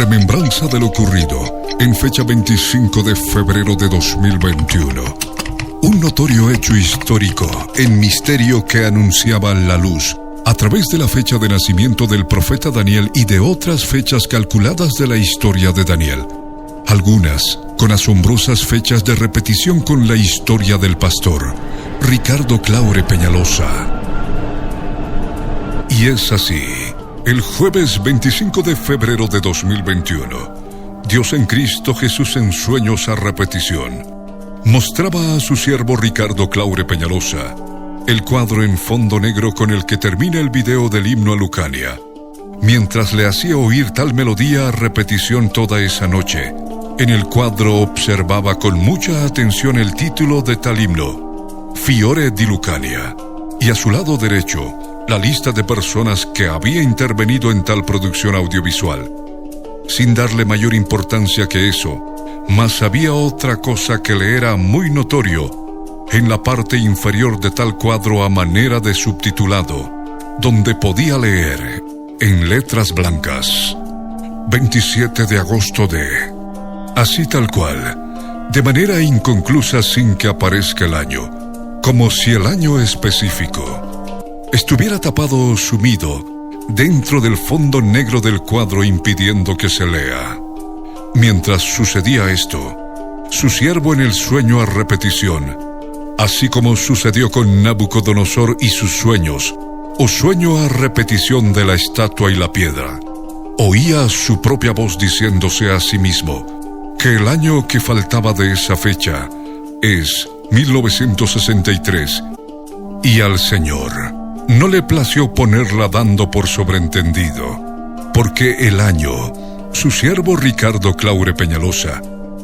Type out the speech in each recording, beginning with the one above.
Remembranza de lo ocurrido en fecha 25 de febrero de 2021. Un notorio hecho histórico en misterio que anunciaba la luz a través de la fecha de nacimiento del profeta Daniel y de otras fechas calculadas de la historia de Daniel. Algunas con asombrosas fechas de repetición con la historia del pastor Ricardo Claure Peñalosa. Y es así. El jueves 25 de febrero de 2021, Dios en Cristo Jesús en sueños a repetición mostraba a su siervo Ricardo Claure Peñalosa el cuadro en fondo negro con el que termina el video del himno a Lucania, mientras le hacía oír tal melodía a repetición toda esa noche. En el cuadro observaba con mucha atención el título de tal himno, Fiore di Lucania, y a su lado derecho la lista de personas que había intervenido en tal producción audiovisual. Sin darle mayor importancia que eso, mas había otra cosa que le era muy notorio en la parte inferior de tal cuadro a manera de subtitulado, donde podía leer, en letras blancas, 27 de agosto de... Así tal cual, de manera inconclusa sin que aparezca el año, como si el año específico estuviera tapado o sumido dentro del fondo negro del cuadro impidiendo que se lea. Mientras sucedía esto, su siervo en el sueño a repetición, así como sucedió con Nabucodonosor y sus sueños, o sueño a repetición de la estatua y la piedra, oía su propia voz diciéndose a sí mismo que el año que faltaba de esa fecha es 1963, y al Señor no le plació ponerla dando por sobreentendido, porque el año, su siervo Ricardo Claure Peñalosa,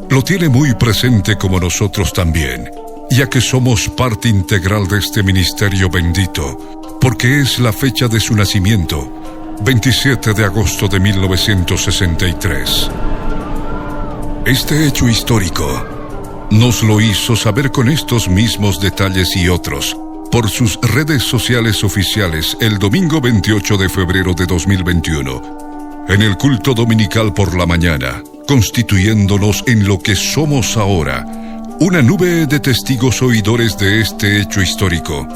lo tiene muy presente como nosotros también, ya que somos parte integral de este ministerio bendito, porque es la fecha de su nacimiento, 27 de agosto de 1963. Este hecho histórico nos lo hizo saber con estos mismos detalles y otros, por sus redes sociales oficiales el domingo 28 de febrero de 2021, en el culto dominical por la mañana, constituyéndonos en lo que somos ahora, una nube de testigos oidores de este hecho histórico,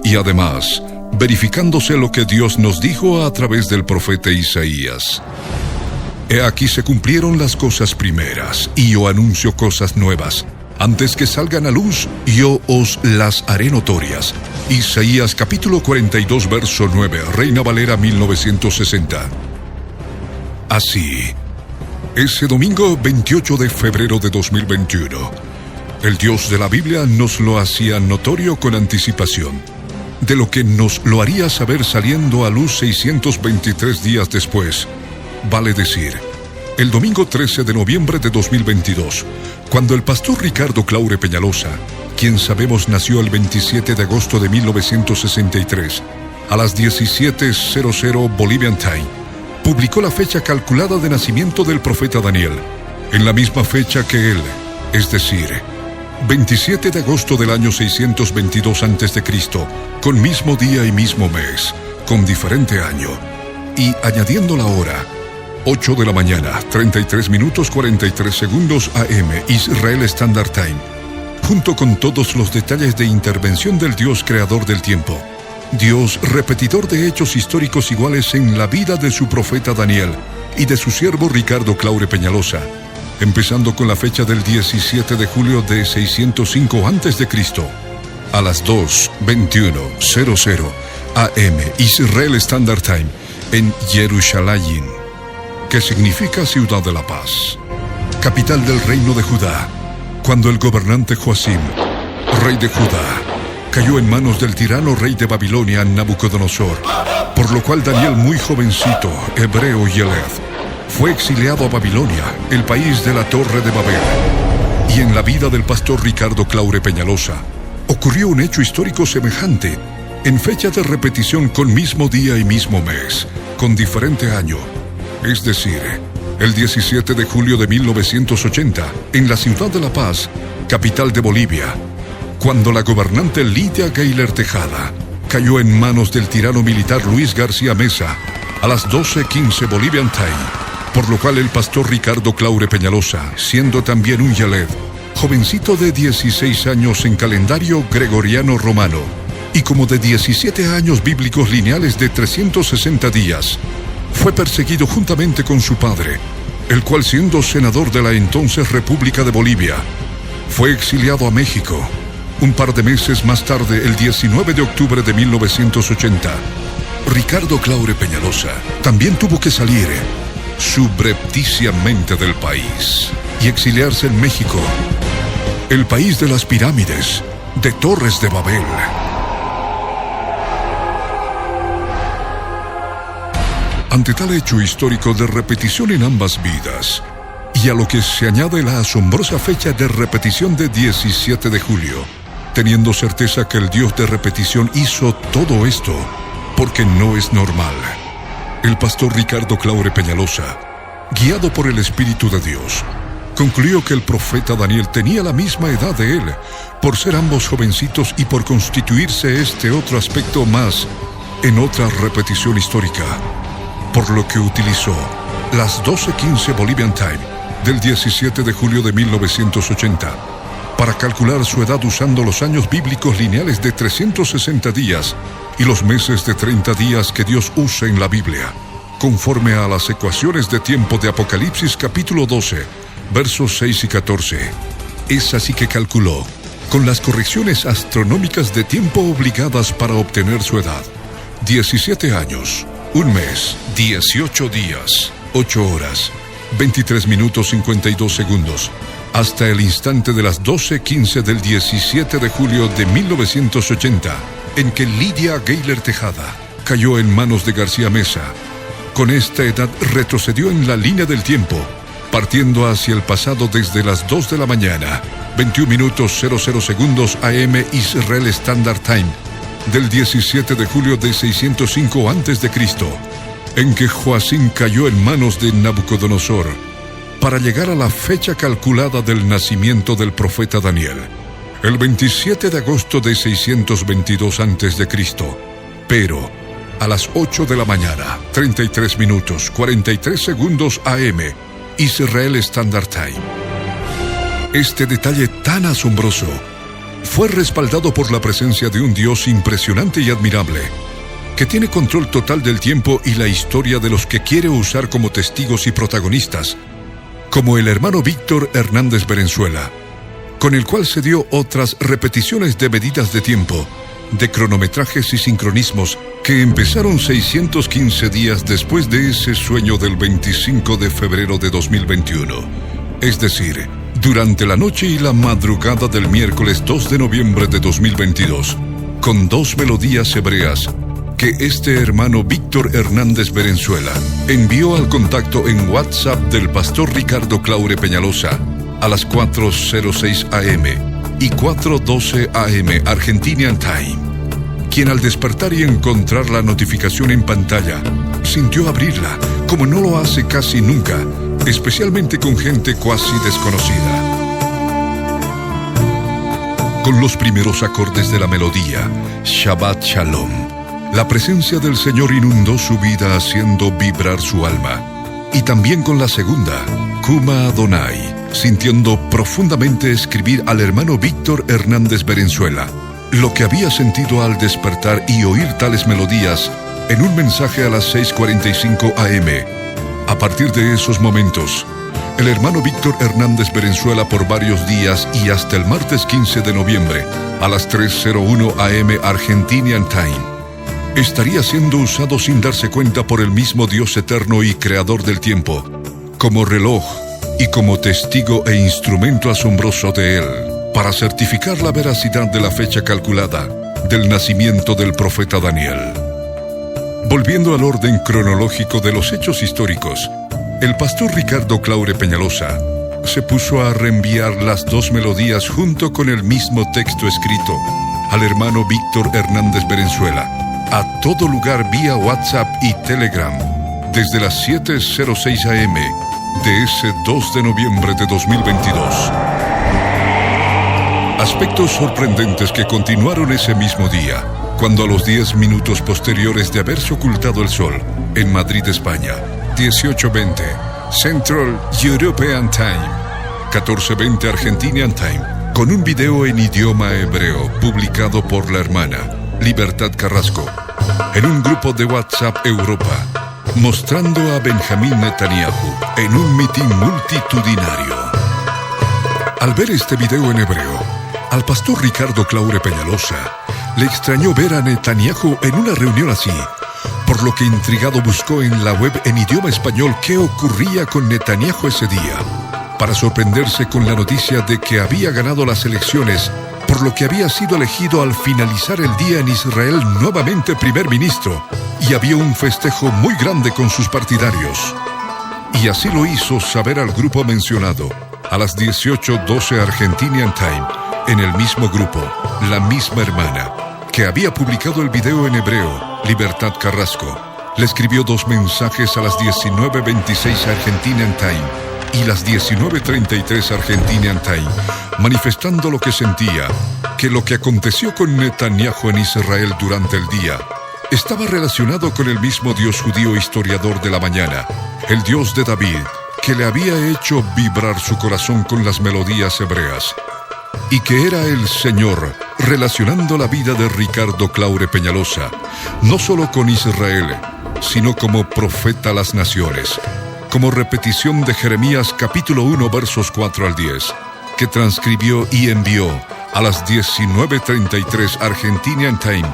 y además, verificándose lo que Dios nos dijo a través del profeta Isaías. He aquí se cumplieron las cosas primeras, y yo anuncio cosas nuevas. Antes que salgan a luz, yo os las haré notorias. Isaías capítulo 42, verso 9, Reina Valera 1960. Así, ese domingo 28 de febrero de 2021, el Dios de la Biblia nos lo hacía notorio con anticipación, de lo que nos lo haría saber saliendo a luz 623 días después, vale decir, el domingo 13 de noviembre de 2022, cuando el pastor Ricardo Claure Peñalosa, quien sabemos nació el 27 de agosto de 1963, a las 17:00 Bolivian Time, publicó la fecha calculada de nacimiento del profeta Daniel, en la misma fecha que él, es decir, 27 de agosto del año 622 a.C., con mismo día y mismo mes, con diferente año, y añadiendo la hora, 8 de la mañana, 33 minutos 43 segundos AM, Israel Standard Time, junto con todos los detalles de intervención del Dios creador del tiempo, Dios repetidor de hechos históricos iguales en la vida de su profeta Daniel y de su siervo Ricardo Claure Peñalosa, empezando con la fecha del 17 de julio de 605 a.C., a las 2:21:00 AM, Israel Standard Time, en Jerusalén, que significa Ciudad de la Paz, capital del reino de Judá, cuando el gobernante Joacim, rey de Judá, cayó en manos del tirano rey de Babilonia, Nabucodonosor, por lo cual Daniel, muy jovencito, hebreo Yeled, fue exiliado a Babilonia, el país de la Torre de Babel. Y en la vida del pastor Ricardo Claure Peñalosa, ocurrió un hecho histórico semejante, en fecha de repetición con mismo día y mismo mes, con diferente año, es decir, el 17 de julio de 1980, en la Ciudad de La Paz, capital de Bolivia, cuando la gobernante Lidia Gayler Tejada cayó en manos del tirano militar Luis García Meza, a las 12:15 Bolivian Time, por lo cual el pastor Ricardo Claure Peñalosa, siendo también un Yaled, jovencito de 16 años en calendario gregoriano romano, y como de 17 años bíblicos lineales de 360 días, fue perseguido juntamente con su padre, el cual, siendo senador de la entonces República de Bolivia, fue exiliado a México. Un par de meses más tarde, el 19 de octubre de 1980, Ricardo Claure Peñalosa también tuvo que salir subrepticiamente del país y exiliarse en México, el país de las pirámides, de Torres de Babel. Ante tal hecho histórico de repetición en ambas vidas, y a lo que se añade la asombrosa fecha de repetición de 17 de julio, teniendo certeza que el Dios de repetición hizo todo esto porque no es normal, el pastor Ricardo Claure Peñalosa, guiado por el Espíritu de Dios, concluyó que el profeta Daniel tenía la misma edad de él, por ser ambos jovencitos y por constituirse este otro aspecto más en otra repetición histórica, por lo que utilizó las 12:15 Bolivian Time del 17 de julio de 1980 para calcular su edad usando los años bíblicos lineales de 360 días y los meses de 30 días que Dios usa en la Biblia, conforme a las ecuaciones de tiempo de Apocalipsis capítulo 12, versos 6 y 14. Es así que calculó, con las correcciones astronómicas de tiempo obligadas para obtener su edad, 17 años, 1 mes, 18 días, 8 horas, 23 minutos 52 segundos, hasta el instante de las 12:15 del 17 de julio de 1980, en que Lidia Gayler Tejada cayó en manos de García Meza. Con esta edad retrocedió en la línea del tiempo, partiendo hacia el pasado desde las 2 de la mañana, 21 minutos 00 segundos AM Israel Standard Time, del 17 de julio de 605 a.C., en que Joacim cayó en manos de Nabucodonosor, para llegar a la fecha calculada del nacimiento del profeta Daniel, el 27 de agosto de 622 a.C., pero a las 8 de la mañana, 33 minutos 43 segundos AM, Israel Standard Time. Este detalle tan asombroso fue respaldado por la presencia de un Dios impresionante y admirable, que tiene control total del tiempo y la historia de los que quiere usar como testigos y protagonistas, como el hermano Víctor Hernández Berenzuela, con el cual se dio otras repeticiones de medidas de tiempo, de cronometrajes y sincronismos que empezaron 615 días después de ese sueño del 25 de febrero de 2021, es decir, durante la noche y la madrugada del miércoles 2 de noviembre de 2022, con 2 melodías hebreas que este hermano Víctor Hernández Berenzuela envió al contacto en WhatsApp del pastor Ricardo Claure Peñalosa a las 4:06 AM y 4:12 AM Argentinian Time, quien al despertar y encontrar la notificación en pantalla, sintió abrirla como no lo hace casi nunca, especialmente con gente cuasi desconocida. Con los primeros acordes de la melodía, Shabbat Shalom, la presencia del Señor inundó su vida haciendo vibrar su alma. Y también con la segunda, Kuma Adonai, sintiendo profundamente escribir al hermano Víctor Hernández Berenzuela lo que había sentido al despertar y oír tales melodías en un mensaje a las 6:45 AM. A partir de esos momentos, el hermano Víctor Hernández Berenzuela por varios días y hasta el martes 15 de noviembre a las 3:01 AM Argentinian Time, estaría siendo usado sin darse cuenta por el mismo Dios eterno y creador del tiempo, como reloj y como testigo e instrumento asombroso de él, para certificar la veracidad de la fecha calculada del nacimiento del profeta Daniel. Volviendo al orden cronológico de los hechos históricos, el pastor Ricardo Claure Peñalosa se puso a reenviar las 2 melodías junto con el mismo texto escrito al hermano Víctor Hernández Berenzuela a todo lugar vía WhatsApp y Telegram desde las 7:06 AM de ese 2 de noviembre de 2022. Aspectos sorprendentes que continuaron ese mismo día, cuando a los 10 minutos posteriores de haberse ocultado el sol en Madrid, España, 18:20, Central European Time, 14:20 Argentinian Time, con un video en idioma hebreo publicado por la hermana Libertad Carrasco en un grupo de WhatsApp Europa, mostrando a Benjamín Netanyahu en un mitin multitudinario. Al ver este video en hebreo, al pastor Ricardo Claure Peñalosa le extrañó ver a Netanyahu en una reunión así, por lo que intrigado buscó en la web en idioma español qué ocurría con Netanyahu ese día, para sorprenderse con la noticia de que había ganado las elecciones, por lo que había sido elegido al finalizar el día en Israel nuevamente primer ministro, y había un festejo muy grande con sus partidarios. Y así lo hizo saber al grupo mencionado, a las 18:12 Argentinian Time, en el mismo grupo, la misma hermana, que había publicado el video en hebreo, Libertad Carrasco, le escribió 2 mensajes a las 19:26 Argentinian Time y las 19:33 Argentinian Time, manifestando lo que sentía, que lo que aconteció con Netanyahu en Israel durante el día estaba relacionado con el mismo Dios judío historiador de la mañana, el Dios de David, que le había hecho vibrar su corazón con las melodías hebreas, y que era el Señor relacionando la vida de Ricardo Claure Peñalosa, no solo con Israel, sino como profeta a las naciones, como repetición de Jeremías capítulo 1 versos 4 al 10, que transcribió y envió a las 19:33 Argentinian Time,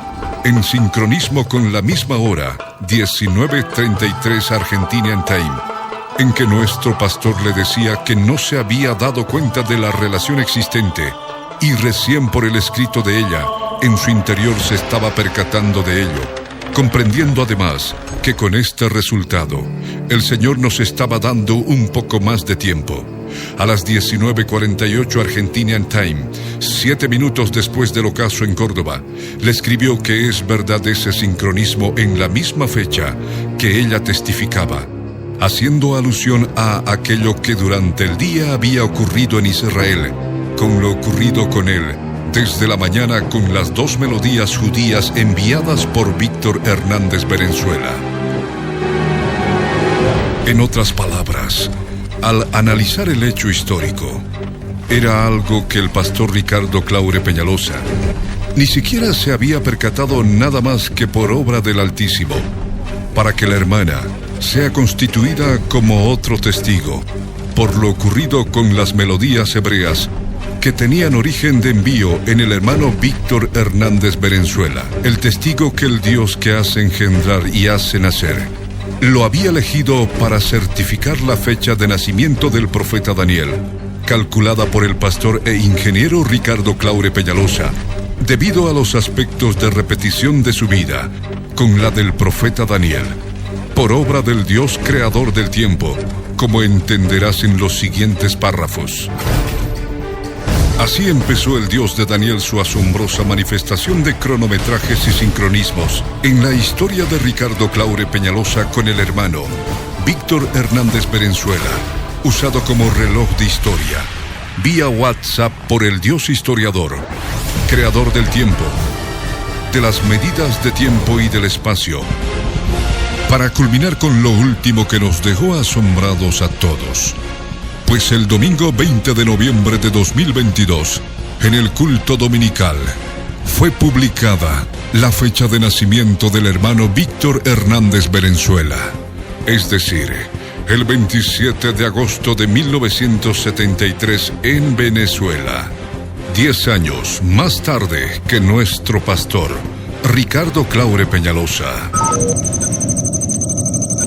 en sincronismo con la misma hora, 19:33 Argentinian Time, en que nuestro pastor le decía que no se había dado cuenta de la relación existente, y recién por el escrito de ella, en su interior se estaba percatando de ello, comprendiendo además que con este resultado, el Señor nos estaba dando un poco más de tiempo. A las 19:48 Argentinian Time, 7 minutos después del ocaso en Córdoba, le escribió que es verdad ese sincronismo en la misma fecha que ella testificaba, haciendo alusión a aquello que durante el día había ocurrido en Israel, con lo ocurrido con él desde la mañana con las 2 melodías judías enviadas por Víctor Hernández Berenzuela. En otras palabras, al analizar el hecho histórico, era algo que el pastor Ricardo Claure Peñalosa ni siquiera se había percatado, nada más que por obra del Altísimo, para que la hermana sea constituida como otro testigo por lo ocurrido con las melodías hebreas que tenían origen de envío en el hermano Víctor Hernández Berenzuela, el testigo que el Dios que hace engendrar y hace nacer lo había elegido para certificar la fecha de nacimiento del profeta Daniel, calculada por el pastor e ingeniero Ricardo Claure Peñalosa, debido a los aspectos de repetición de su vida con la del profeta Daniel, por obra del Dios creador del tiempo, como entenderás en los siguientes párrafos. Así empezó el Dios de Daniel su asombrosa manifestación de cronometrajes y sincronismos en la historia de Ricardo Claure Peñalosa con el hermano Víctor Hernández Berenzuela, usado como reloj de historia, vía WhatsApp por el Dios historiador, creador del tiempo, de las medidas de tiempo y del espacio, para culminar con lo último que nos dejó asombrados a todos. Pues el domingo 20 de noviembre de 2022, en el culto dominical, fue publicada la fecha de nacimiento del hermano Víctor Hernández Berenzuela, es decir, el 27 de agosto de 1973 en Venezuela, 10 años más tarde que nuestro pastor Ricardo Claure Peñalosa.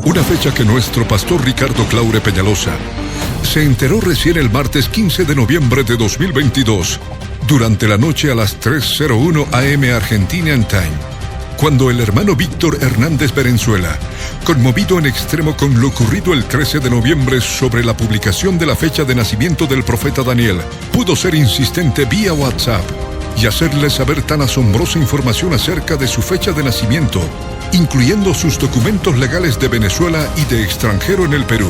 Una fecha que nuestro pastor Ricardo Claure Peñalosa se enteró recién el martes 15 de noviembre de 2022, durante la noche a las 3:01 AM Argentinian Time, cuando el hermano Víctor Hernández Berenzuela, conmovido en extremo con lo ocurrido el 13 de noviembre sobre la publicación de la fecha de nacimiento del profeta Daniel, pudo ser insistente vía WhatsApp y hacerle saber tan asombrosa información acerca de su fecha de nacimiento, incluyendo sus documentos legales de Venezuela y de extranjero en el Perú,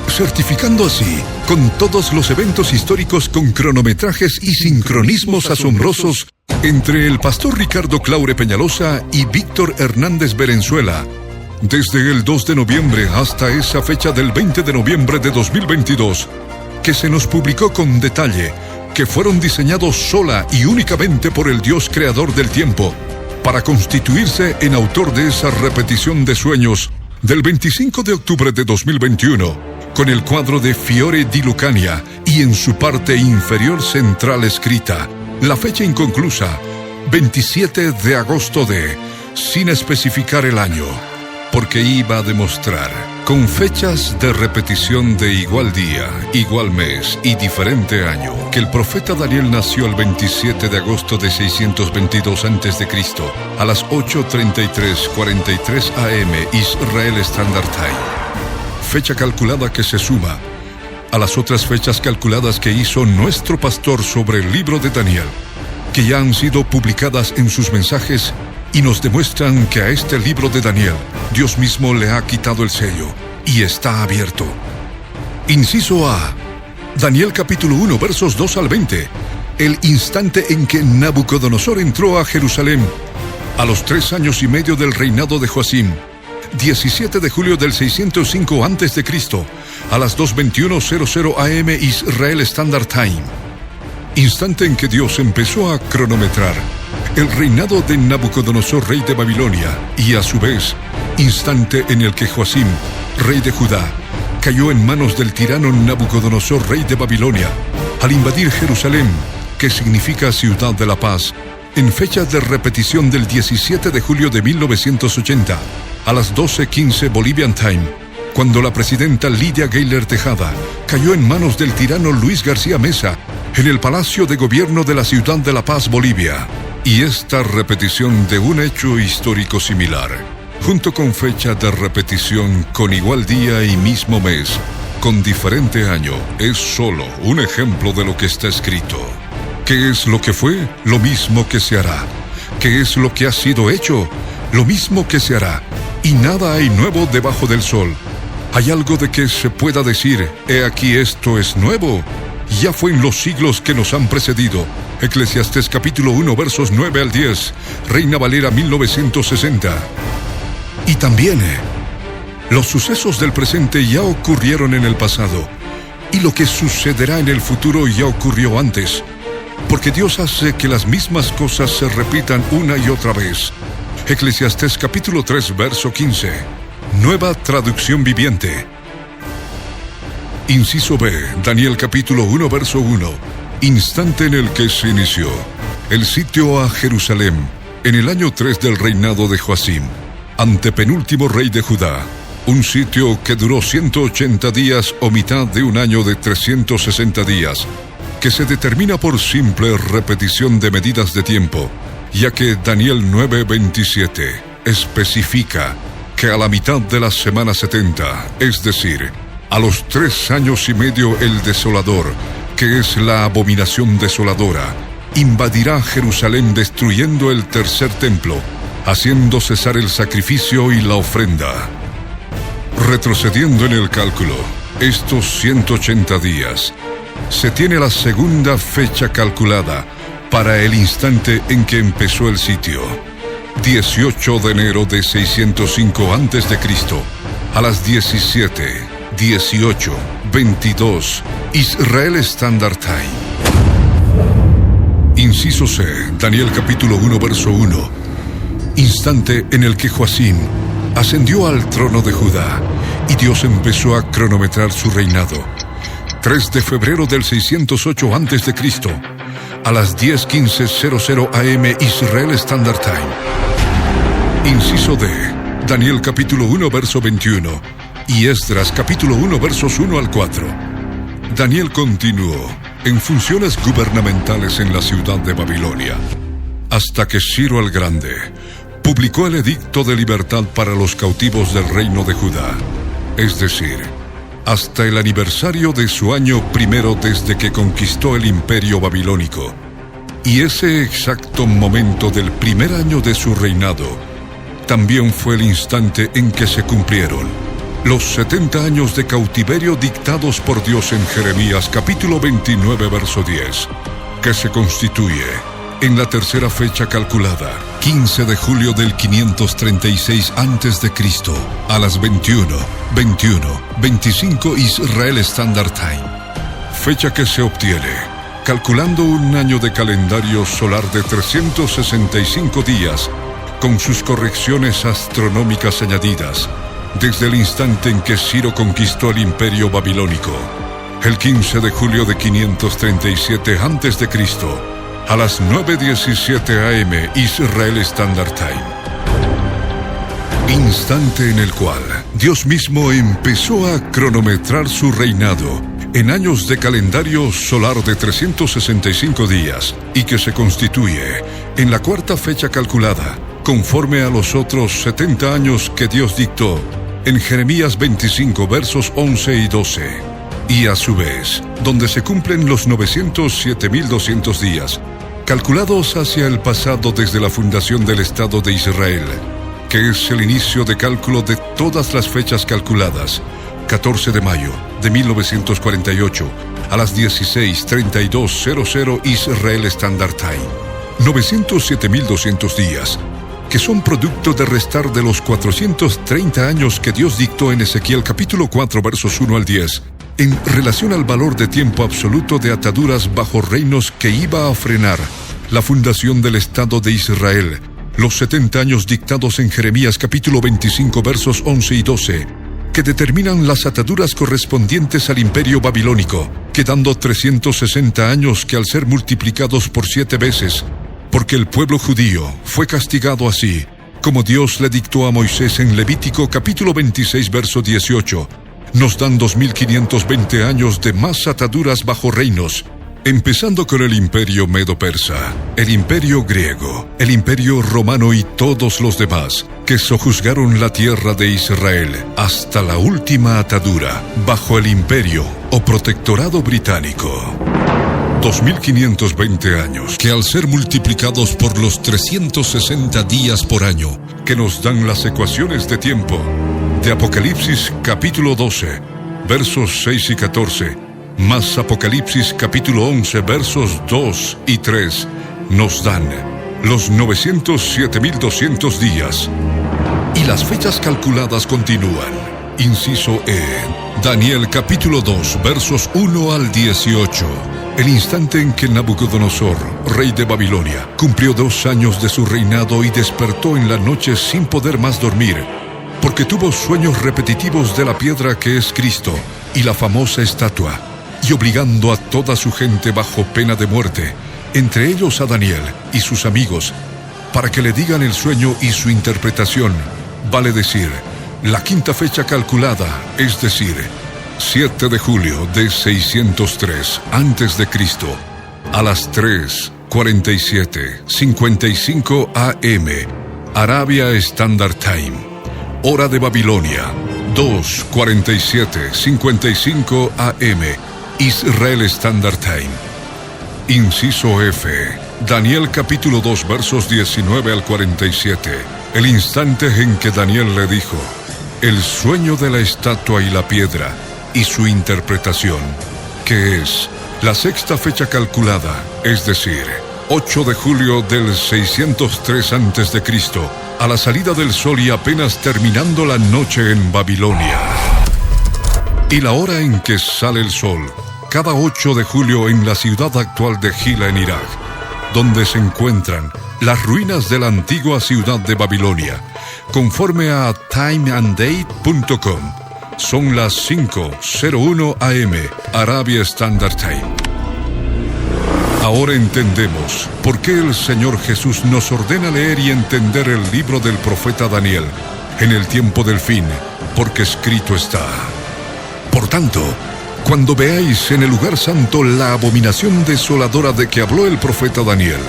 certificando así con todos los eventos históricos con cronometrajes y sincronismos asombrosos entre el pastor Ricardo Claure Peñalosa y Víctor Hernández Berenzuela, desde el 2 de noviembre hasta esa fecha del 20 de noviembre de 2022, que se nos publicó con detalle, que fueron diseñados sola y únicamente por el Dios creador del tiempo, para constituirse en autor de esa repetición de sueños del 25 de octubre de 2021, con el cuadro de Fiore di Lucania y en su parte inferior central escrita, la fecha inconclusa, 27 de agosto de, sin especificar el año, porque iba a demostrar, con fechas de repetición de igual día, igual mes y diferente año, que el profeta Daniel nació el 27 de agosto de 622 a.C., a las 8:43:43 AM Israel Standard Time. Fecha calculada que se suma a las otras fechas calculadas que hizo nuestro pastor sobre el libro de Daniel, que ya han sido publicadas en sus mensajes y nos demuestran que a este libro de Daniel, Dios mismo le ha quitado el sello y está abierto. Inciso A. Daniel capítulo 1, versos 2 al 20. El instante en que Nabucodonosor entró a Jerusalén, a los 3 años y medio del reinado de Joacim, 17 de julio del 605 a.C., a las 2:21:00 AM Israel Standard Time. Instante en que Dios empezó a cronometrar el reinado de Nabucodonosor, rey de Babilonia, y a su vez, instante en el que Joacim, rey de Judá, cayó en manos del tirano Nabucodonosor, rey de Babilonia, al invadir Jerusalén, que significa ciudad de la paz, en fecha de repetición del 17 de julio de 1980, a las 12:15 Bolivian Time, cuando la presidenta Lidia Gayler Tejada cayó en manos del tirano Luis García Meza, en el Palacio de Gobierno de la Ciudad de La Paz, Bolivia. Y esta repetición de un hecho histórico similar, junto con fecha de repetición con igual día y mismo mes, con diferente año, es solo un ejemplo de lo que está escrito. ¿Qué es lo que fue? Lo mismo que se hará. ¿Qué es lo que ha sido hecho? Lo mismo que se hará. Y nada hay nuevo debajo del sol. ¿Hay algo de que se pueda decir, he aquí esto es nuevo? Ya fue en los siglos que nos han precedido. Eclesiastés capítulo 1, versos 9 al 10, Reina Valera 1960. Y también, los sucesos del presente ya ocurrieron en el pasado, y lo que sucederá en el futuro ya ocurrió antes, porque Dios hace que las mismas cosas se repitan una y otra vez. Eclesiastés capítulo 3, verso 15, Nueva Traducción Viviente. Inciso B, Daniel capítulo 1, verso 1, instante en el que se inició el sitio a Jerusalén, en el año 3 del reinado de Joacim, antepenúltimo rey de Judá, un sitio que duró 180 días o mitad de un año de 360 días, que se determina por simple repetición de medidas de tiempo, ya que Daniel 9:27 especifica que a la mitad de la semana 70, es decir, a los 3 años y medio, el desolador, que es la abominación desoladora, invadirá Jerusalén destruyendo el tercer templo, haciendo cesar el sacrificio y la ofrenda. Retrocediendo en el cálculo, estos 180 días, se tiene la segunda fecha calculada para el instante en que empezó el sitio, 18 de enero de 605 a.C., a las 17:18:22 Israel Standard Time. Inciso C, Daniel capítulo 1, verso 1, instante en el que Joacim ascendió al trono de Judá y Dios empezó a cronometrar su reinado, 3 de febrero del 608 a.C., a las 10:15:00 AM Israel Standard Time. Inciso D, Daniel capítulo 1, verso 21, y Esdras capítulo 1, versos 1 al 4. Daniel continuó en funciones gubernamentales en la ciudad de Babilonia, hasta que Ciro el Grande publicó el edicto de libertad para los cautivos del reino de Judá, es decir, hasta el aniversario de su año primero desde que conquistó el imperio babilónico, y ese exacto momento del primer año de su reinado también fue el instante en que se cumplieron los 70 años de cautiverio dictados por Dios en Jeremías capítulo 29, verso 10, que se constituye en la tercera fecha calculada, 15 de julio del 536 a.C., a las 21:25 Israel Standard Time. Fecha que se obtiene calculando un año de calendario solar de 365 días, con sus correcciones astronómicas añadidas, desde el instante en que Ciro conquistó el imperio babilónico, el 15 de julio de 537 a.C., a las 9:17 a.m. Israel Standard Time. Instante en el cual Dios mismo empezó a cronometrar su reinado en años de calendario solar de 365 días y que se constituye en la cuarta fecha calculada, conforme a los otros 70 años que Dios dictó en Jeremías 25 versos 11 y 12, y a su vez, donde se cumplen los 907.200 días, calculados hacia el pasado desde la fundación del Estado de Israel, que es el inicio de cálculo de todas las fechas calculadas, 14 de mayo de 1948, a las 16:32:00 Israel Standard Time. 907.200 días, que son producto de restar de los 430 años que Dios dictó en Ezequiel capítulo 4 versos 1 al 10, en relación al valor de tiempo absoluto de ataduras bajo reinos que iba a frenar la fundación del Estado de Israel, los 70 años dictados en Jeremías capítulo 25 versos 11 y 12, que determinan las ataduras correspondientes al imperio babilónico, quedando 360 años que al ser multiplicados por 7 veces, porque el pueblo judío fue castigado así, como Dios le dictó a Moisés en Levítico capítulo 26 verso 18, nos dan 2520 años de más ataduras bajo reinos, empezando con el imperio medo-persa, el imperio griego, el imperio romano y todos los demás, que sojuzgaron la tierra de Israel hasta la última atadura bajo el imperio o protectorado británico. 2520 años, que al ser multiplicados por los 360 días por año, que nos dan las ecuaciones de tiempo, de Apocalipsis capítulo 12, versos 6 y 14, más Apocalipsis capítulo 11, versos 2 y 3, nos dan los 907.200 días. Y las fechas calculadas continúan. Inciso E, Daniel capítulo 2, versos 1 al 18. El instante en que Nabucodonosor, rey de Babilonia, cumplió 2 años de su reinado y despertó en la noche sin poder más dormir, porque tuvo sueños repetitivos de la piedra que es Cristo y la famosa estatua, y obligando a toda su gente bajo pena de muerte, entre ellos a Daniel y sus amigos, para que le digan el sueño y su interpretación, vale decir, la quinta fecha calculada, es decir, 7 de julio de 603 a.C., a las 3:47:55 a.m., Arabia Standard Time, hora de Babilonia, 2:47:55 a.m., Israel Standard Time. Inciso F, Daniel capítulo 2 versos 19 al 47, el instante en que Daniel le dijo el sueño de la estatua y la piedra y su interpretación, que es la sexta fecha calculada, es decir, 8 de julio del 603 a.C., a la salida del sol y apenas terminando la noche en Babilonia. Y la hora en que sale el sol, cada 8 de julio en la ciudad actual de Gila en Irak, donde se encuentran las ruinas de la antigua ciudad de Babilonia, conforme a timeanddate.com, son las 5:01 a.m. Arabia Standard Time. Ahora entendemos por qué el Señor Jesús nos ordena leer y entender el libro del profeta Daniel en el tiempo del fin, porque escrito está. Por tanto, cuando veáis en el lugar santo la abominación desoladora de que habló el profeta Daniel,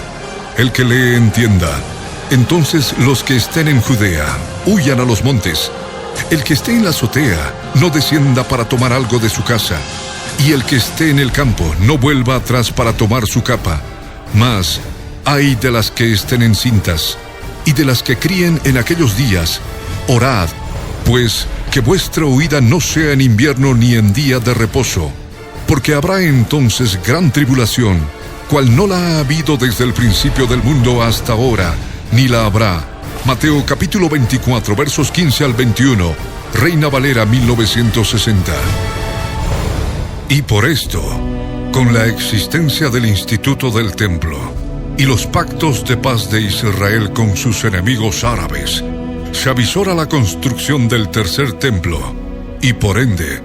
el que lee entienda, entonces los que estén en Judea, huyan a los montes. El que esté en la azotea, no descienda para tomar algo de su casa, y el que esté en el campo, no vuelva atrás para tomar su capa. Mas, ay de las que estén encintas, y de las que críen en aquellos días, orad, pues que vuestra huida no sea en invierno ni en día de reposo, porque habrá entonces gran tribulación, cual no la ha habido desde el principio del mundo hasta ahora, ni la habrá. Mateo capítulo 24, versos 15 al 21, Reina Valera 1960. Y por esto, con la existencia del Instituto del Templo y los pactos de paz de Israel con sus enemigos árabes, se avisora la construcción del tercer templo y, por ende,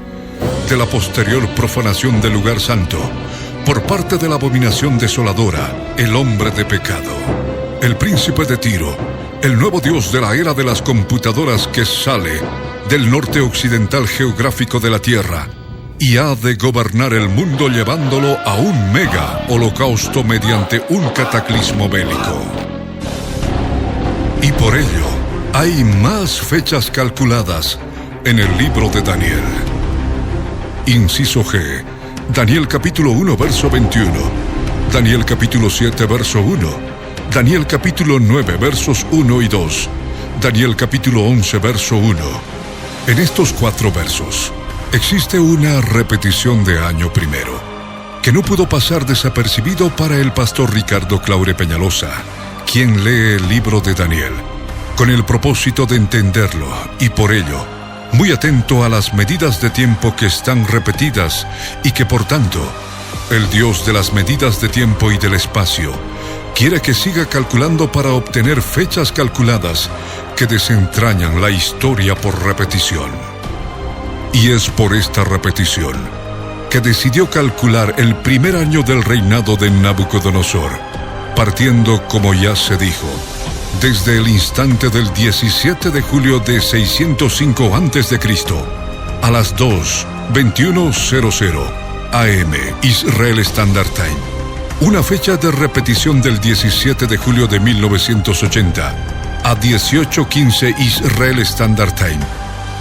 de la posterior profanación del lugar santo por parte de la abominación desoladora, el hombre de pecado, el príncipe de Tiro, el nuevo dios de la era de las computadoras que sale del norte occidental geográfico de la Tierra y ha de gobernar el mundo llevándolo a un mega holocausto mediante un cataclismo bélico. Y por ello, hay más fechas calculadas en el libro de Daniel. Inciso G. Daniel capítulo 1, verso 21. Daniel capítulo 7, verso 1. Daniel capítulo 9, versos 1 y 2. Daniel capítulo 11, verso 1. En estos 4 versos existe una repetición de año primero, que no pudo pasar desapercibido para el pastor Ricardo Claure Peñalosa, quien lee el libro de Daniel, con el propósito de entenderlo y por ello, muy atento a las medidas de tiempo que están repetidas y que por tanto, el Dios de las medidas de tiempo y del espacio quiere que siga calculando para obtener fechas calculadas que desentrañan la historia por repetición. Y es por esta repetición que decidió calcular el primer año del reinado de Nabucodonosor, partiendo, como ya se dijo, desde el instante del 17 de julio de 605 a.C. a las 2:21:00 AM Israel Standard Time, una fecha de repetición del 17 de julio de 1980 a 18:15 Israel Standard Time,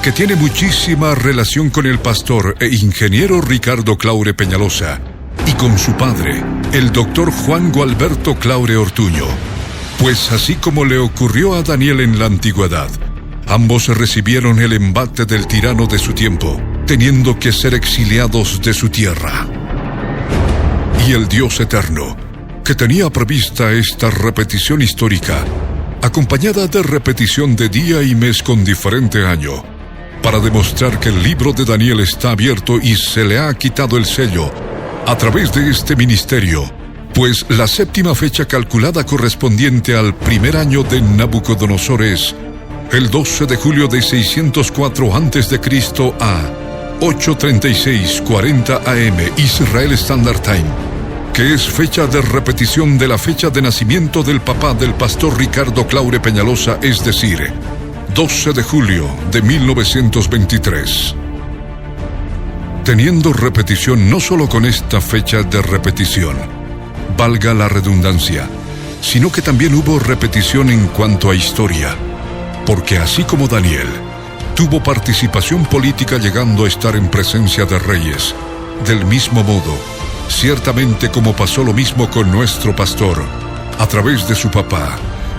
que tiene muchísima relación con el pastor e ingeniero Ricardo Claure Peñalosa y con su padre, el doctor Juan Gualberto Claure Ortuño. Pues así como le ocurrió a Daniel en la antigüedad, ambos recibieron el embate del tirano de su tiempo, teniendo que ser exiliados de su tierra. Y el Dios eterno, que tenía prevista esta repetición histórica, acompañada de repetición de día y mes con diferente año, para demostrar que el libro de Daniel está abierto y se le ha quitado el sello a través de este ministerio, pues la séptima fecha calculada correspondiente al primer año de Nabucodonosor es el 12 de julio de 604 a.C. a 8:36:40 AM Israel Standard Time, que es fecha de repetición de la fecha de nacimiento del papá del pastor Ricardo Claure Peñalosa, es decir, 12 de julio de 1923. Teniendo repetición no solo con esta fecha de repetición, valga la redundancia, sino que también hubo repetición en cuanto a historia, porque así como Daniel tuvo participación política llegando a estar en presencia de reyes, del mismo modo, ciertamente como pasó lo mismo con nuestro pastor, a través de su papá,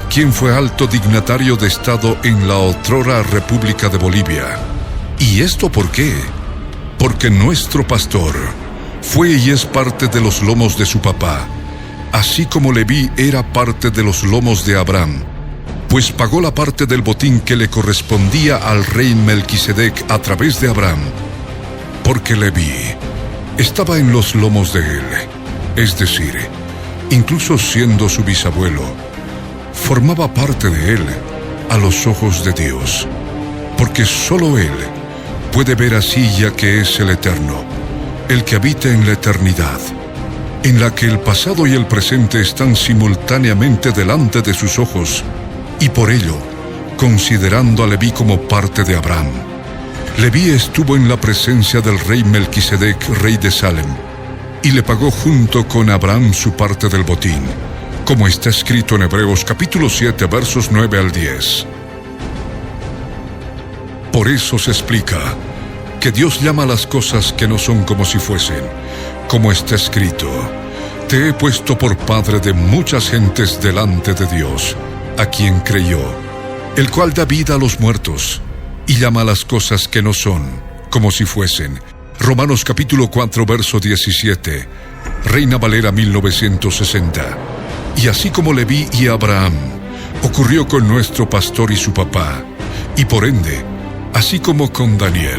quien fue alto dignatario de Estado en la otrora República de Bolivia. ¿Y esto por qué? Porque nuestro pastor fue y es parte de los lomos de su papá, así como Leví era parte de los lomos de Abraham, pues pagó la parte del botín que le correspondía al rey Melquisedec a través de Abraham, porque Leví estaba en los lomos de él, es decir, incluso siendo su bisabuelo, formaba parte de él a los ojos de Dios, porque solo él puede ver así, ya que es el Eterno, el que habita en la eternidad, en la que el pasado y el presente están simultáneamente delante de sus ojos, y por ello, considerando a Leví como parte de Abraham. Leví estuvo en la presencia del rey Melquisedec, rey de Salem, y le pagó junto con Abraham su parte del botín, como está escrito en Hebreos capítulo 7, versos 9 al 10. Por eso se explica que Dios llama a las cosas que no son como si fuesen, como está escrito: te he puesto por padre de muchas gentes delante de Dios, a quien creyó, el cual da vida a los muertos, y llama a las cosas que no son, como si fuesen, Romanos capítulo 4, verso 17, Reina Valera 1960. Y así como Leví y Abraham, ocurrió con nuestro pastor y su papá, y por ende, así como con Daniel,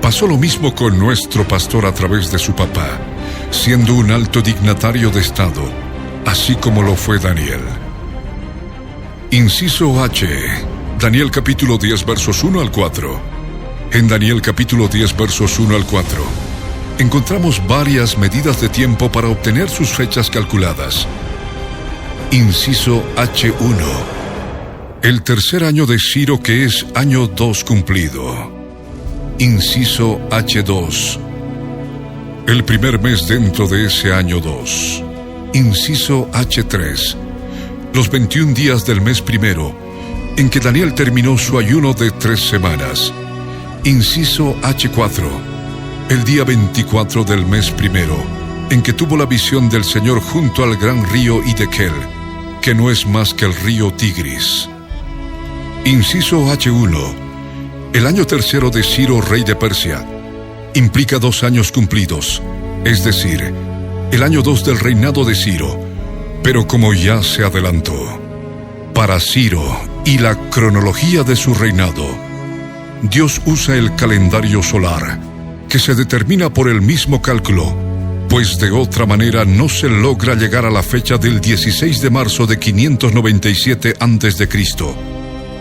pasó lo mismo con nuestro pastor a través de su papá, siendo un alto dignatario de Estado, así como lo fue Daniel. Inciso H. Daniel capítulo 10 versos 1 al 4. En Daniel capítulo 10 versos 1 al 4, encontramos varias medidas de tiempo para obtener sus fechas calculadas. Inciso H1. El tercer año de Ciro, que es año 2 cumplido. Inciso H2. El primer mes dentro de ese año 2. Inciso H3. Los 21 días del mes primero, en que Daniel terminó su ayuno de 3 semanas. Inciso H4. El día 24 del mes primero, en que tuvo la visión del Señor junto al gran río Hiddekel, que no es más que el río Tigris. Inciso H1. El año tercero de Ciro, rey de Persia, implica 2 años cumplidos, es decir, el año 2 del reinado de Ciro, pero como ya se adelantó, para Ciro y la cronología de su reinado, Dios usa el calendario solar, que se determina por el mismo cálculo, pues de otra manera no se logra llegar a la fecha del 16 de marzo de 597 a.C.,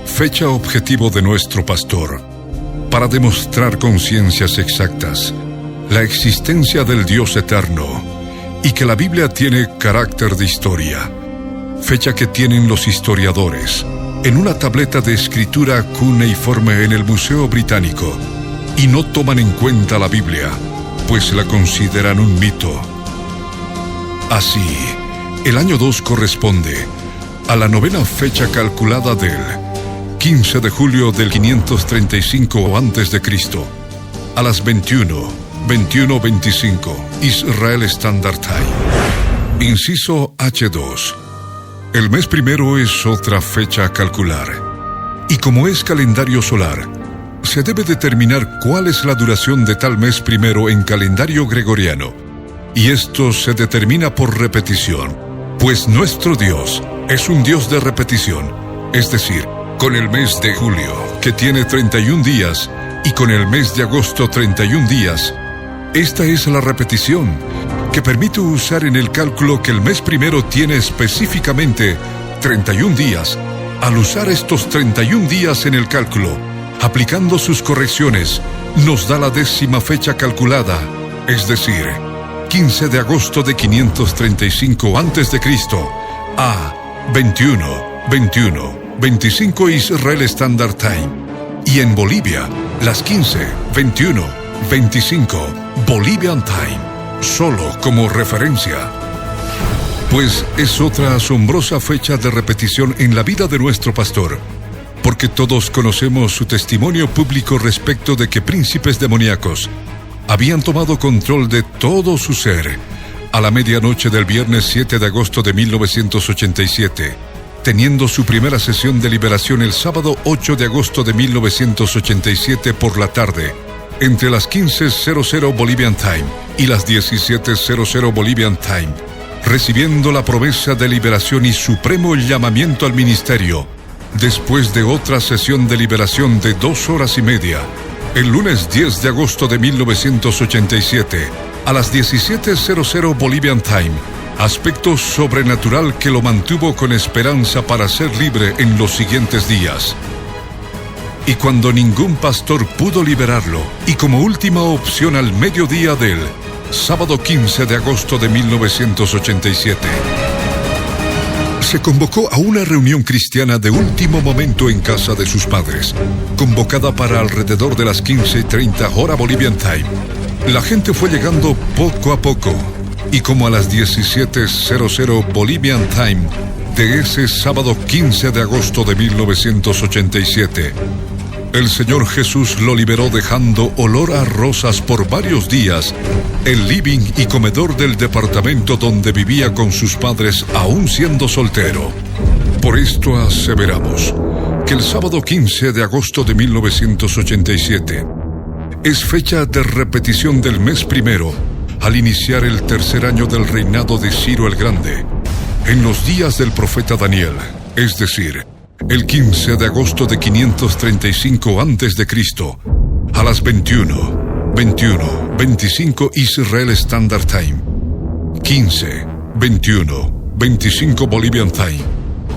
fecha objetivo de nuestro pastor, para demostrar con ciencias exactas la existencia del Dios eterno y que la Biblia tiene carácter de historia, fecha que tienen los historiadores en una tableta de escritura cuneiforme en el Museo Británico, y no toman en cuenta la Biblia, pues la consideran un mito. Así, el año 2 corresponde a la 9ª fecha calculada del 15 de julio del 535 a.C., a las 21:25 Israel Standard Time. Inciso H2. El mes primero es otra fecha a calcular, y como es calendario solar, se debe determinar cuál es la duración de tal mes primero en calendario gregoriano, y esto se determina por repetición, pues nuestro Dios es un Dios de repetición, es decir, con el mes de julio, que tiene 31 días, y con el mes de agosto 31 días. Esta es la repetición que permite usar en el cálculo que el mes primero tiene específicamente 31 días. Al usar estos 31 días en el cálculo, aplicando sus correcciones, nos da la 10ª fecha calculada, es decir, 15 de agosto de 535 a.C. a 21:25 Israel Standard Time. Y en Bolivia, las 15:21:25 Bolivian Time. Solo como referencia, pues es otra asombrosa fecha de repetición en la vida de nuestro pastor, porque todos conocemos su testimonio público respecto de que príncipes demoníacos habían tomado control de todo su ser a la medianoche del viernes 7 de agosto de 1987, teniendo su primera sesión de liberación el sábado 8 de agosto de 1987 por la tarde, entre las 15:00 Bolivian Time y las 17:00 Bolivian Time, recibiendo la promesa de liberación y supremo llamamiento al ministerio, después de otra sesión de liberación de 2 horas y media, el lunes 10 de agosto de 1987, a las 17:00 Bolivian Time, aspecto sobrenatural que lo mantuvo con esperanza para ser libre en los siguientes días. Y cuando ningún pastor pudo liberarlo, y como última opción al mediodía del sábado 15 de agosto de 1987, se convocó a una reunión cristiana de último momento en casa de sus padres, convocada para alrededor de las 15:30 hora Bolivian Time. La gente fue llegando poco a poco, y como a las 17:00 Bolivian Time de ese sábado 15 de agosto de 1987, el Señor Jesús lo liberó dejando olor a rosas por varios días el living y comedor del departamento donde vivía con sus padres aún siendo soltero. Por esto aseveramos que el sábado 15 de agosto de 1987, es fecha de repetición del mes primero, al iniciar el tercer año del reinado de Ciro el Grande, en los días del profeta Daniel, es decir, el 15 de agosto de 535 a.C., a las 21:25 Israel Standard Time, 15:25 Bolivian Time,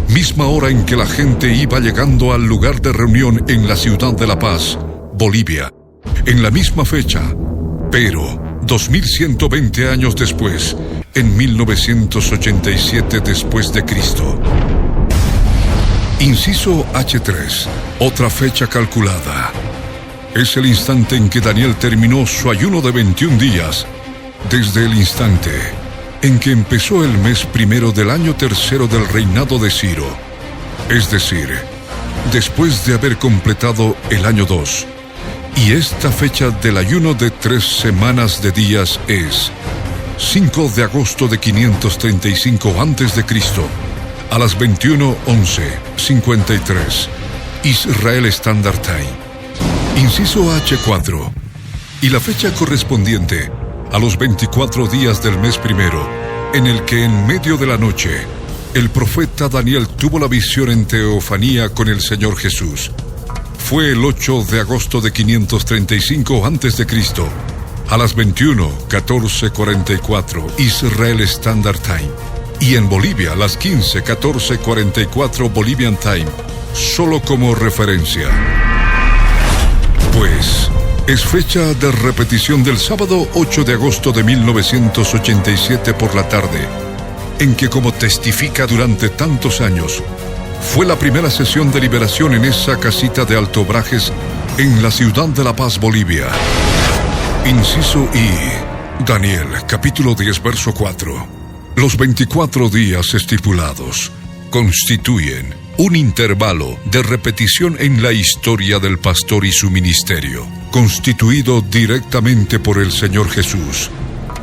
misma hora en que la gente iba llegando al lugar de reunión en la ciudad de La Paz, Bolivia, en la misma fecha, pero 2120 años después, en 1987 después de Cristo. Inciso H3, otra fecha calculada. Es el instante en que Daniel terminó su ayuno de 21 días, desde el instante en que empezó el mes primero del año tercero del reinado de Ciro, es decir, después de haber completado el año 2. Y esta fecha del ayuno de 3 semanas de días es 5 de agosto de 535 a.C., a las 21:53 Israel Standard Time. Inciso H4. Y la fecha correspondiente a los 24 días del mes primero, en el que en medio de la noche el profeta Daniel tuvo la visión en teofanía con el Señor Jesús. Fue el 8 de agosto de 535 a.C., a las 21:14:44 Israel Standard Time, y en Bolivia a las 15:14:44 Bolivian Time, solo como referencia. Pues es fecha de repetición del sábado 8 de agosto de 1987 por la tarde, en que, como testifica durante tantos años, fue la primera sesión de liberación en esa casita de Alto Brajes en la ciudad de La Paz, Bolivia. Inciso I. Daniel, capítulo 10, verso 4. Los 24 días estipulados constituyen un intervalo de repetición en la historia del pastor y su ministerio, constituido directamente por el Señor Jesús,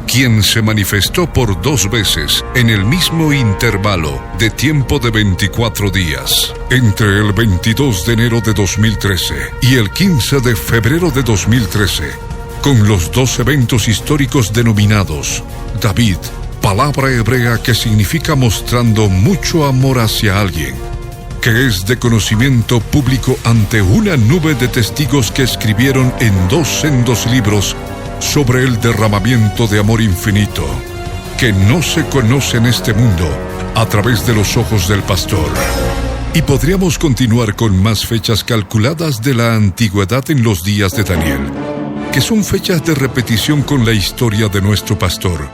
quien se manifestó por 2 veces en el mismo intervalo de tiempo de 24 días, entre el 22 de enero de 2013 y el 15 de febrero de 2013, con los 2 eventos históricos denominados David, palabra hebrea que significa mostrando mucho amor hacia alguien, que es de conocimiento público ante una nube de testigos que escribieron en 2 sendos libros sobre el derramamiento de amor infinito, que no se conoce en este mundo a través de los ojos del pastor. Y podríamos continuar con más fechas calculadas de la antigüedad en los días de Daniel, que son fechas de repetición con la historia de nuestro pastor,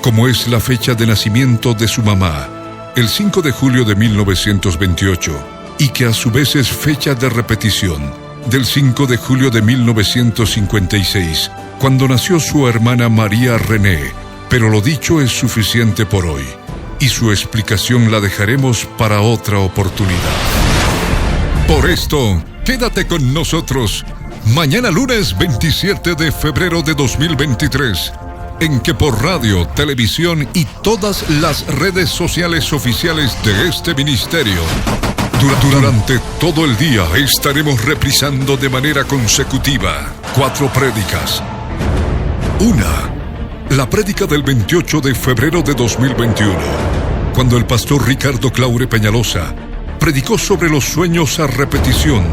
como es la fecha de nacimiento de su mamá, el 5 de julio de 1928, y que a su vez es fecha de repetición del 5 de julio de 1956, cuando nació su hermana María René, pero lo dicho es suficiente por hoy, y su explicación la dejaremos para otra oportunidad. Por esto, quédate con nosotros mañana lunes 27 de febrero de 2023, en que por radio, televisión y todas las redes sociales oficiales de este ministerio, durante todo el día estaremos reprisando de manera consecutiva 4 prédicas. Una, la prédica del 28 de febrero de 2021, cuando el pastor Ricardo Claure Peñalosa predicó sobre los sueños a repetición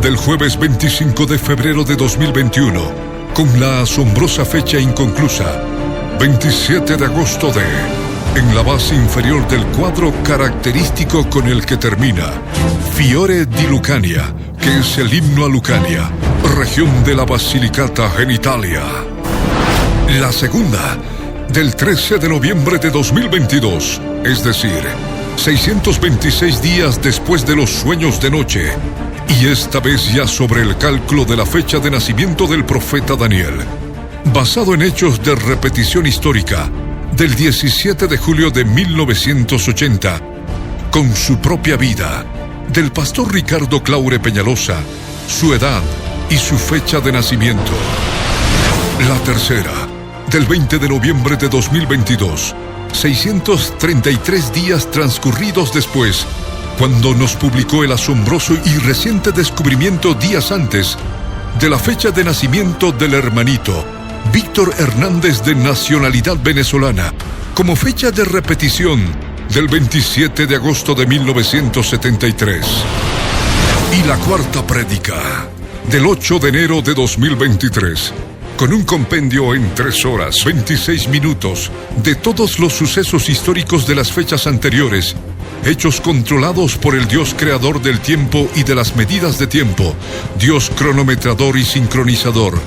del jueves 25 de febrero de 2021, con la asombrosa fecha inconclusa, 27 de agosto en la base inferior del cuadro característico con el que termina, Fiore di Lucania, que es el himno a Lucania, región de la Basilicata en Italia. La segunda, del 13 de noviembre de 2022, es decir, 626 días después de los sueños de noche, y esta vez ya sobre el cálculo de la fecha de nacimiento del profeta Daniel, basado en hechos de repetición histórica del 17 de julio de 1980, con su propia vida, del pastor Ricardo Claure Peñalosa, su edad y su fecha de nacimiento. La tercera, del 20 de noviembre de 2022, 633 días transcurridos después, cuando nos publicó el asombroso y reciente descubrimiento días antes de la fecha de nacimiento del hermanito Víctor Hernández, de nacionalidad venezolana, como fecha de repetición del 27 de agosto de 1973. Y la cuarta prédica del 8 de enero de 2023, con un compendio en 3 horas, 26 minutos, de todos los sucesos históricos de las fechas anteriores, hechos controlados por el Dios creador del tiempo y de las medidas de tiempo, Dios cronometrador y sincronizador,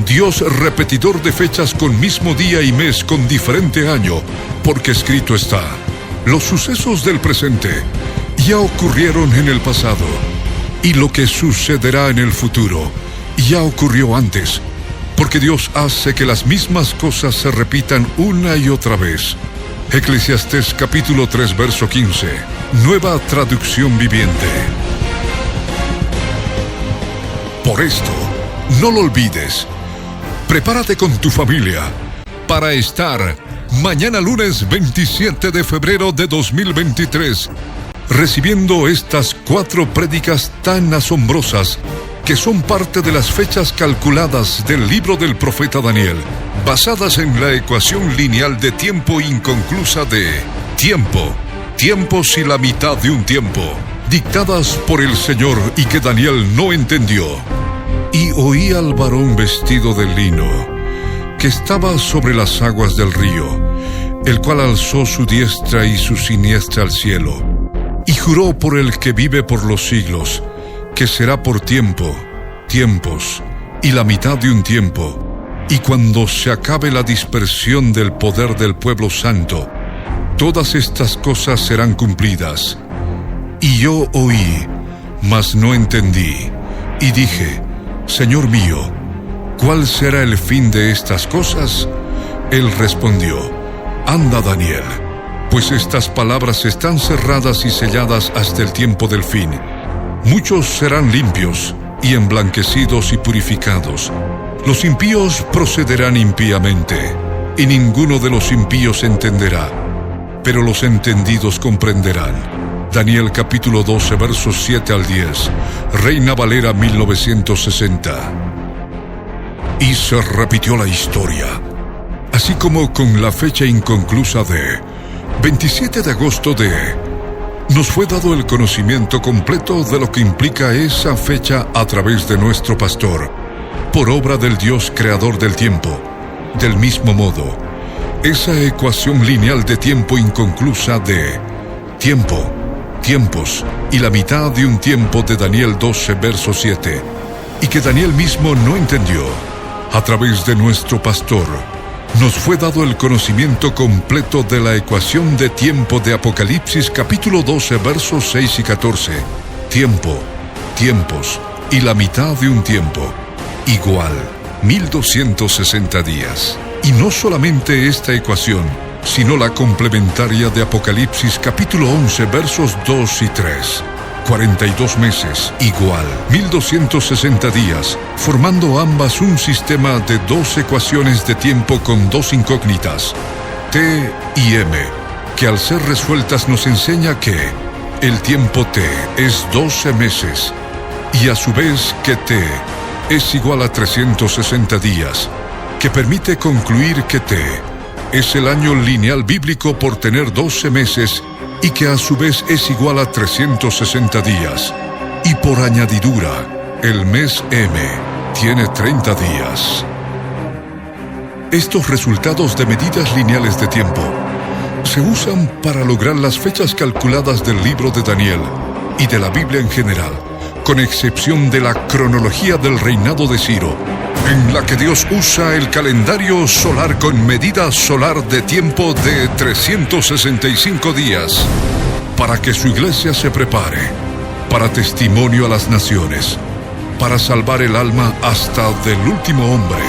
Dios repetidor de fechas con mismo día y mes con diferente año, porque escrito está: los sucesos del presente ya ocurrieron en el pasado, y lo que sucederá en el futuro ya ocurrió antes, porque Dios hace que las mismas cosas se repitan una y otra vez. Eclesiastés capítulo 3, verso 15, Nueva Traducción Viviente. Por esto, no lo olvides. Prepárate con tu familia para estar mañana lunes 27 de febrero de 2023 recibiendo estas 4 prédicas tan asombrosas que son parte de las fechas calculadas del libro del profeta Daniel, basadas en la ecuación lineal de tiempo inconclusa de tiempo, tiempos y la mitad de un tiempo, dictadas por el Señor y que Daniel no entendió. Y oí al varón vestido de lino, que estaba sobre las aguas del río, el cual alzó su diestra y su siniestra al cielo, y juró por el que vive por los siglos, que será por tiempo, tiempos, y la mitad de un tiempo, y cuando se acabe la dispersión del poder del pueblo santo, todas estas cosas serán cumplidas. Y yo oí, mas no entendí, y dije: Señor mío, ¿cuál será el fin de estas cosas? Él respondió: Anda, Daniel, pues estas palabras están cerradas y selladas hasta el tiempo del fin. Muchos serán limpios y emblanquecidos y purificados. Los impíos procederán impíamente, y ninguno de los impíos entenderá, pero los entendidos comprenderán. Daniel capítulo 12, versos 7 al 10, Reina Valera 1960. Y se repitió la historia, así como con la fecha inconclusa de 27 de agosto de... Nos fue dado el conocimiento completo de lo que implica esa fecha a través de nuestro pastor, por obra del Dios creador del tiempo. Del mismo modo, esa ecuación lineal de tiempo inconclusa de tiempo, tiempos y la mitad de un tiempo de Daniel 12, verso 7, y que Daniel mismo no entendió, a través de nuestro pastor, nos fue dado el conocimiento completo de la ecuación de tiempo de Apocalipsis capítulo 12, versos 6 y 14. Tiempo, tiempos y la mitad de un tiempo, igual 1260 días. Y no solamente esta ecuación, sino la complementaria de Apocalipsis capítulo 11, versos 2 y 3. 42 meses, igual 1260 días, formando ambas un sistema de 2 ecuaciones de tiempo con 2 incógnitas, T y M, que al ser resueltas nos enseña que el tiempo T es 12 meses, y a su vez que T es igual a 360 días, que permite concluir que T es el año lineal bíblico por tener 12 meses y que a su vez es igual a 360 días. Y por añadidura, el mes M tiene 30 días. Estos resultados de medidas lineales de tiempo se usan para lograr las fechas calculadas del libro de Daniel y de la Biblia en general, con excepción de la cronología del reinado de Ciro, en la que Dios usa el calendario solar con medida solar de tiempo de 365 días, para que su iglesia se prepare, para testimonio a las naciones, para salvar el alma hasta del último hombre.